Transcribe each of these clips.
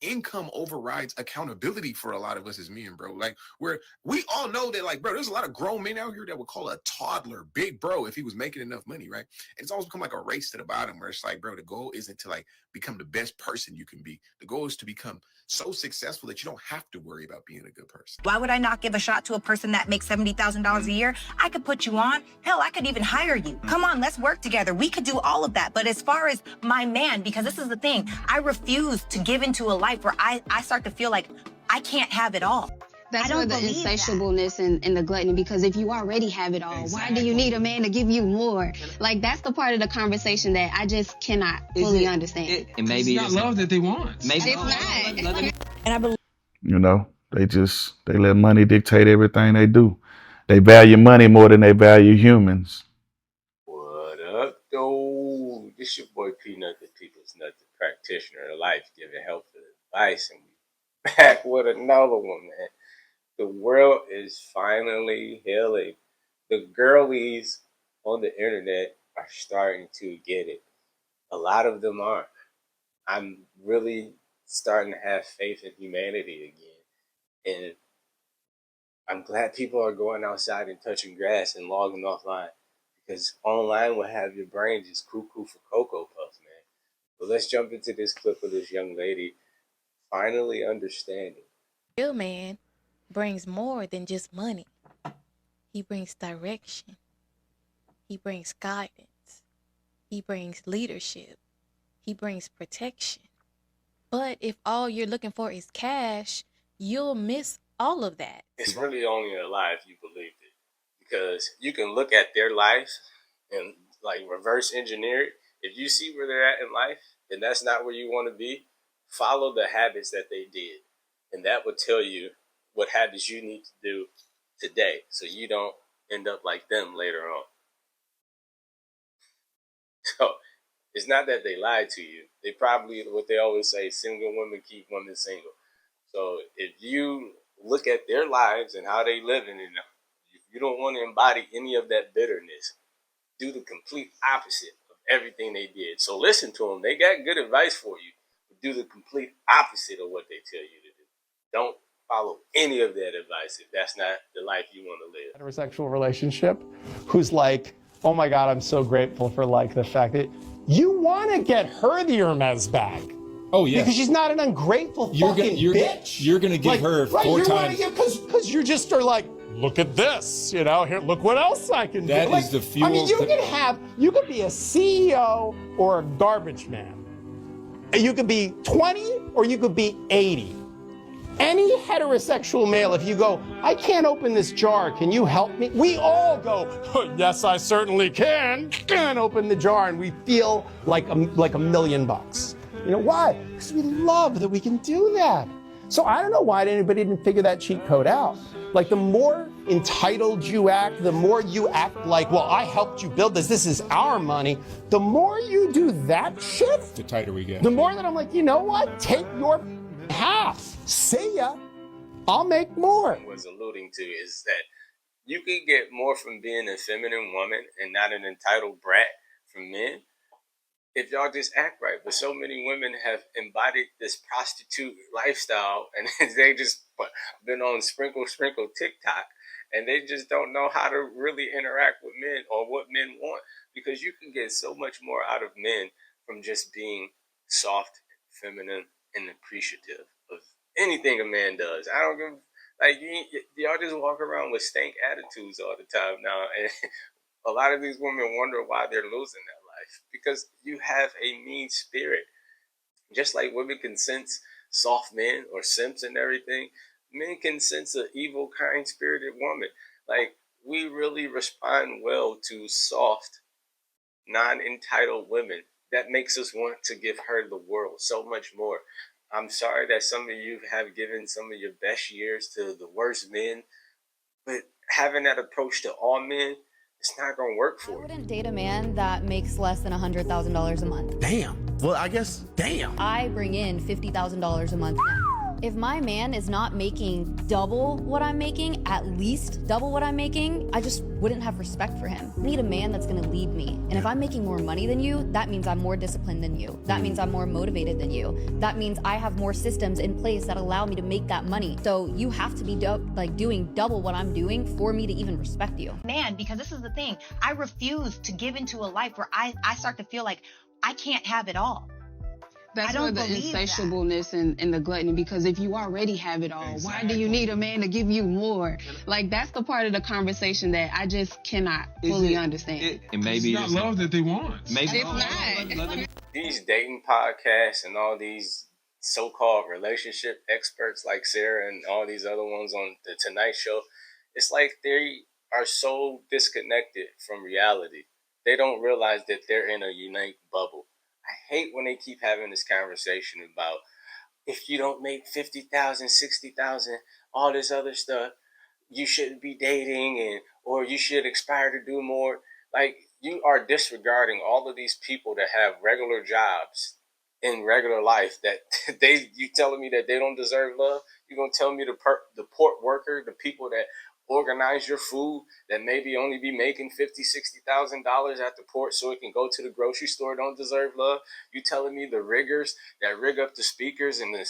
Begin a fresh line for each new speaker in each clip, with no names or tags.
income overrides accountability for a lot of us as men, bro. Like we all know that, like, bro, there's a lot of grown men out here that would call a toddler big bro if he was making enough money, right? And it's always become like a race to the bottom where it's like, bro, the goal isn't to like become the best person you can be. The goal is to become so successful that you don't have to worry about being a good person.
Why would I not give a shot to a person that makes $70,000 a year? I could put you on. Hell, I could even hire you. Come on, let's work together. We could do all of that. But as far as my man, because this is the thing, I refuse to give into a life where I start to feel like I can't have it all.
That's where the insatiableness and the gluttony, because if you already have it all, why do you need a man to give you more? Like, that's the part of the conversation that I just cannot fully understand.
And maybe
it's not love that they want.
Maybe it's not.
And I believe,
You know, they let money dictate everything they do. They value money more than they value humans.
What up, though? This your boy Peanut, the People's Nut, the practitioner of life, giving helpful advice, and we back with another one, man. The world is finally healing. The girlies on the internet are starting to get it. A lot of them aren't. I'm really starting to have faith in humanity again. And I'm glad people are going outside and touching grass and logging offline. Because online will have your brain just cuckoo for Cocoa Puffs, man. But let's jump into this clip of this young lady finally understanding.
Real man brings more than just money. He brings direction. He brings guidance. He brings leadership. He brings protection. But if all you're looking for is cash, you'll miss all of that.
It's really only a lie if you believed it. Because you can look at their life and like reverse engineer it. If you see where they're at in life and that's not where you want to be, follow the habits that they did. And that would tell you what habits you need to do today so you don't end up like them later on. So it's not that they lied to you. They probably, what they always say, single women keep women single. So if you look at their lives and how they live, and you don't want to embody any of that bitterness, do the complete opposite of everything they did. So listen to them. They got good advice for you. But do the complete opposite of what they tell you to do. Don't follow any of that advice if that's not the life you want to live.
Heterosexual relationship who's like, oh my God, I'm so grateful for like the fact that you want to get her the Hermes bag.
Oh yeah,
because she's not an ungrateful fucking bitch.
You're gonna give her
right,
4 times.
Because you just are like, look at this, you know, here, look what else I can do.
That
Like,
is the fuel.
I mean, you could be a CEO or a garbage man. You could be 20 or you could be 80. Any heterosexual male, if you go, I can't open this jar, can you help me? We all go, oh, yes, I certainly can, and open the jar, and we feel like $1 million. You know why? Because we love that we can do that. So I don't know why anybody didn't figure that cheat code out. Like, the more entitled you act, the more you act like, well, I helped you build this, this is our money. The more you do that shit,
The tighter we get.
the more that I'm like, you know what? Take your half. See ya. I'll make more.
Was alluding to is that you can get more from being a feminine woman and not an entitled brat from men if y'all just act right. But so many women have embodied this prostitute lifestyle and they just been on sprinkle TikTok and they just don't know how to really interact with men or what men want, because you can get so much more out of men from just being soft, feminine, and appreciative of anything a man does. I don't give, like, y'all just walk around with stank attitudes all the time now, and a lot of these women wonder why they're losing their life, because you have a mean spirit. Just like women can sense soft men or simps and everything, men can sense an evil, kind-spirited woman. Like, we really respond well to soft, non-entitled women. That makes us want to give her the world so much more. I'm sorry that some of you have given some of your best years to the worst men, but having that approach to all men, it's not going to work for you.
I wouldn't date a man that makes less than $100,000 a month.
Damn. Well, I guess, damn.
I bring in $50,000 a month now.
If my man is not making double what I'm making, at least double what I'm making, I just wouldn't have respect for him. I need a man that's gonna lead me. And if I'm making more money than you, that means I'm more disciplined than you. That means I'm more motivated than you. That means I have more systems in place that allow me to make that money. So you have to be doing double what I'm doing for me to even respect you.
Man, because this is the thing. I refuse to give into a life where I start to feel like I can't have it all.
That's
I don't
where the
believe that.
insatiableness and the gluttony, because if you already have it all, why do you need a man to give you more? Like, that's the part of the conversation that I just cannot fully understand.
And maybe it's not love that they want. Maybe
It's not.
These dating podcasts and all these so-called relationship experts like Sarah and all these other ones on the Tonight Show, it's like they are so disconnected from reality. They don't realize that they're in a unique bubble. I hate when they keep having this conversation about if you don't make 50,000, 60,000, all this other stuff, you shouldn't be dating or you should aspire to do more. Like, you are disregarding all of these people that have regular jobs in regular life that you telling me that they don't deserve love? You're going to tell me the port worker, the people that organize your food that maybe only be making $50,000, $60,000 at the port so it can go to the grocery store don't deserve love? You telling me the riggers that rig up the speakers and the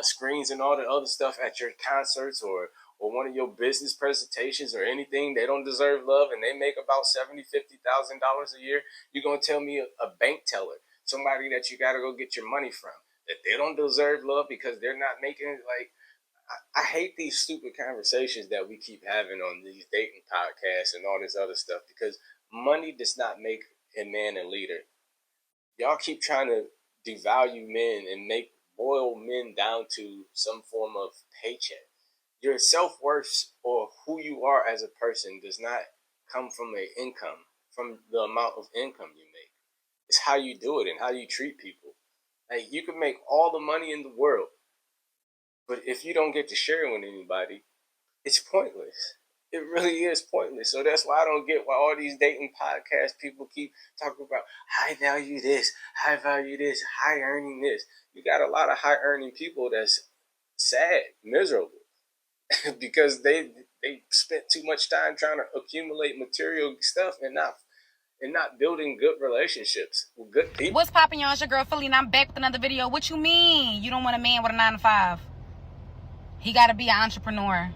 screens and all the other stuff at your concerts or one of your business presentations or anything, they don't deserve love and they make about $70,000, $50,000 a year? You're going to tell me a bank teller, somebody that you got to go get your money from, that they don't deserve love because they're not making it? Like, I hate these stupid conversations that we keep having on these dating podcasts and all this other stuff, because money does not make a man a leader. Y'all keep trying to devalue men and boil men down to some form of paycheck. Your self-worth or who you are as a person does not come from from the amount of income you make. It's how you do it and how you treat people. Like, you can make all the money in the world, but if you don't get to share it with anybody, it's pointless. It really is pointless. So that's why I don't get why all these dating podcast people keep talking about high value this, high earning this. You got a lot of high earning people that's sad, miserable, because they spent too much time trying to accumulate material stuff and not building good relationships with good people.
What's poppin', y'all? It's your girl Philly, and I'm back with another video. What you mean you don't want a man with a 9-to-5? He got to be an entrepreneur.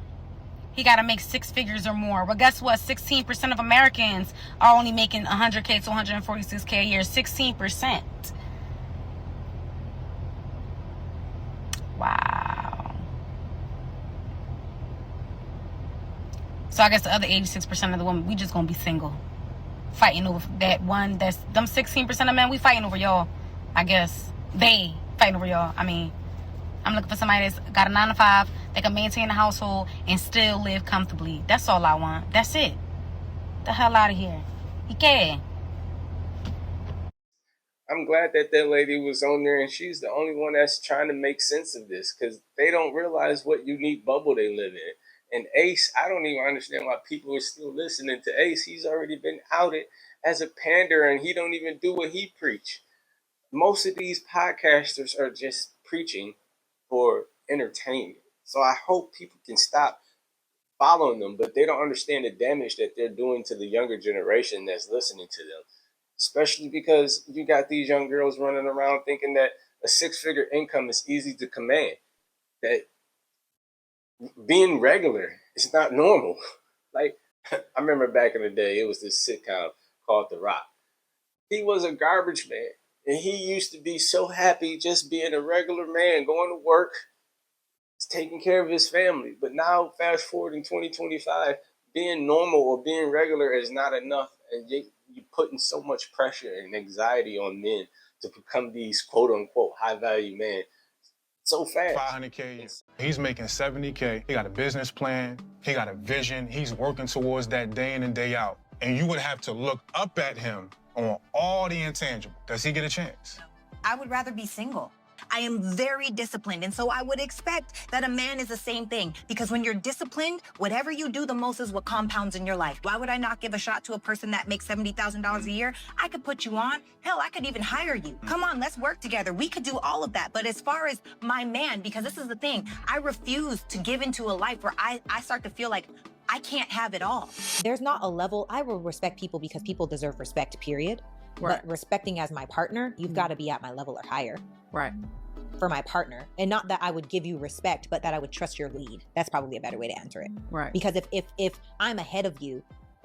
He got to make 6 figures or more. Well, guess what? 16% of Americans are only making 100K to 146K a year. 16%. Wow. So I guess the other 86% of the women, we just going to be single. Fighting over that one. That's them 16% of men, we fighting over y'all. I guess. They fighting over y'all. I mean, I'm looking for somebody that's got a 9-to-5, that can maintain the household and still live comfortably. That's all I want. That's it. The hell out of here. He can.
I'm glad that lady was on there, and she's the only one that's trying to make sense of this, because they don't realize what unique bubble they live in. And Ace, I don't even understand why people are still listening to Ace. He's already been outed as a pander, and he don't even do what he preach. Most of these podcasters are just preaching for entertainment. So I hope people can stop following them, but they don't understand the damage that they're doing to the younger generation that's listening to them. Especially because you got these young girls running around thinking that a 6-figure income is easy to command. That being regular is not normal. Like, I remember back in the day, it was this sitcom called The Rock. He was a garbage man, and he used to be so happy just being a regular man, going to work, taking care of his family. But now, fast forward in 2025, being normal or being regular is not enough, and you're putting so much pressure and anxiety on men to become these quote-unquote high-value men so fast.
500K. He's making 70K. He got a business plan. He got a vision. He's working towards that day in and day out. And you would have to look up at him on all the intangible. Does he get a chance?
I would rather be single. I am very disciplined. And so I would expect that a man is the same thing, because when you're disciplined, whatever you do the most is what compounds in your life. Why would I not give a shot to a person that makes $70,000 a year? I could put you on. Hell, I could even hire you. Come on, let's work together. We could do all of that. But as far as my man, because this is the thing, I refuse to give into a life where I start to feel like I can't have it all.
There's not a level. I will respect people because people deserve respect, period.
Right.
But respecting as my partner, you've got to be at my level or higher.
Right.
For my partner. And not that I would give you respect, but that I would trust your lead. That's probably a better way to answer it.
Right.
Because if I'm ahead of you,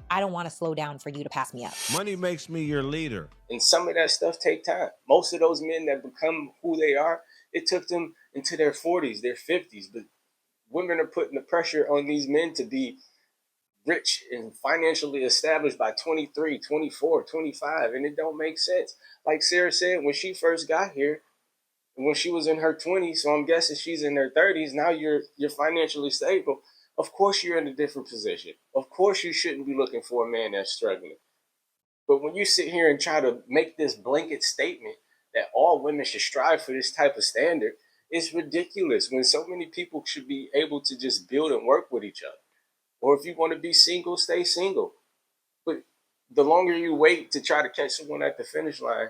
I don't want to slow down for you to pass me up.
Money makes me your leader.
And some of that stuff take time. Most of those men that become who they are, it took them into their 40s, their 50s. But women are putting the pressure on these men to be rich and financially established by 23, 24, 25, and it don't make sense. Like Sarah said, when she first got here, when she was in her 20s, so I'm guessing she's in her 30s, now you're financially stable. Of course you're in a different position. Of course you shouldn't be looking for a man that's struggling. But when you sit here and try to make this blanket statement that all women should strive for this type of standard, it's ridiculous when so many people should be able to just build and work with each other. Or if you want to be single, stay single. But the longer you wait to try to catch someone at the finish line,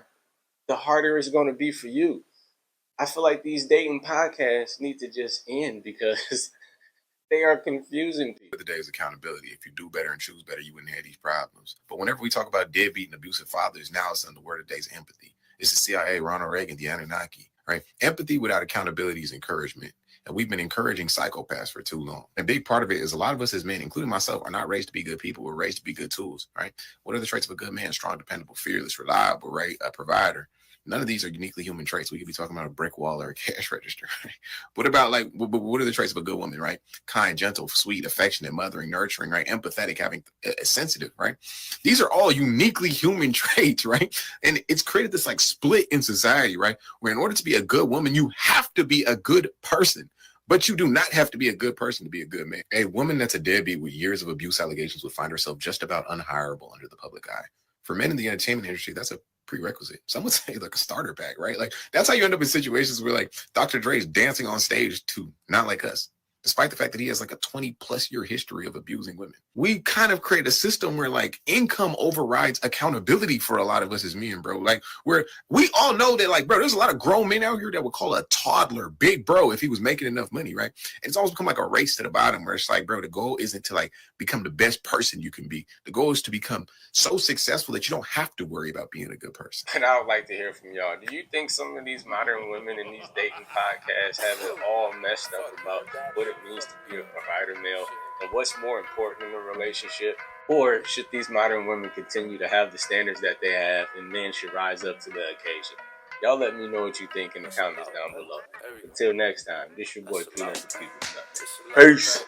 the harder it's going to be for you. I feel like these dating podcasts need to just end because they are confusing people.
The day is accountability. If you do better and choose better, you wouldn't have these problems. But whenever we talk about deadbeat and abusive fathers, now it's on the word of the day is empathy. It's the CIA, Ronald Reagan, the Anunnaki, right? Empathy without accountability is encouragement. And we've been encouraging psychopaths for too long. A big part of it is a lot of us as men, including myself, are not raised to be good people. We're raised to be good tools, right? What are the traits of a good man? Strong, dependable, fearless, reliable, right? A provider. None of these are uniquely human traits. We could be talking about a brick wall or a cash register. Right? What about what are the traits of a good woman, right? Kind, gentle, sweet, affectionate, mothering, nurturing, right? Empathetic, having sensitive, right? These are all uniquely human traits, right? And it's created this like split in society, right? Where in order to be a good woman, you have to be a good person. But you do not have to be a good person to be a good man. A woman that's a deadbeat with years of abuse allegations would find herself just about unhireable under the public eye. For men in the entertainment industry, that's a prerequisite. Some would say like a starter pack, right? Like that's how you end up in situations where like Dr. Dre's dancing on stage to Not Like Us, despite the fact that he has like a 20+ year history of abusing women. We kind of create a system where like income overrides accountability for a lot of us as men, bro. Like where we all know that like, bro, there's a lot of grown men out here that would call a toddler big bro if he was making enough money, right? And it's always become like a race to the bottom where it's like, bro, the goal isn't to like become the best person you can be. The goal is to become so successful that you don't have to worry about being a good person.
And I would like to hear from y'all. Do you think some of these modern women in these dating podcasts have it all messed up about what it means to be a provider male and what's more important in a relationship? Or should these modern women continue to have the standards that they have and men should rise up to the occasion? Y'all let me know what you think in the comments down below. Until next time, this your boy Peanut the People's Nut. Peace.